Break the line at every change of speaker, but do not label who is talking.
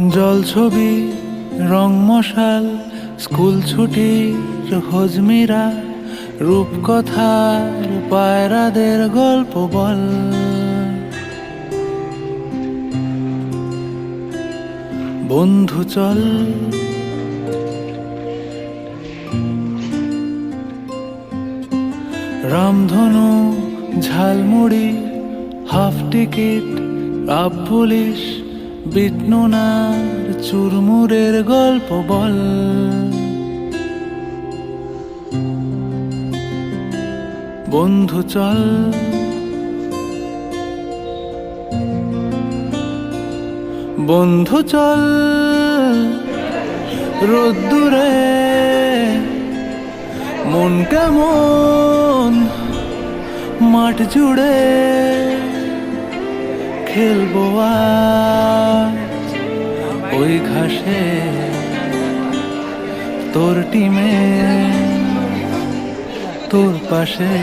জলছবি রং মশাল স্কুল ছুটির হজমিরা রূপকথার পায়রাদের গল্প বল। বন্ধু চল রামধনু ঝালমুড়ি হাফ টিকিট আপ পুলিশ বিটনুনার চুরমুরের গল্প বল। বন্ধু চল বন্ধু চল রোদ্দুরে মন কেমন মাঠ জুড়ে খেলবো আজ ওই ঘাসে তোর টিমে তোর পাশে।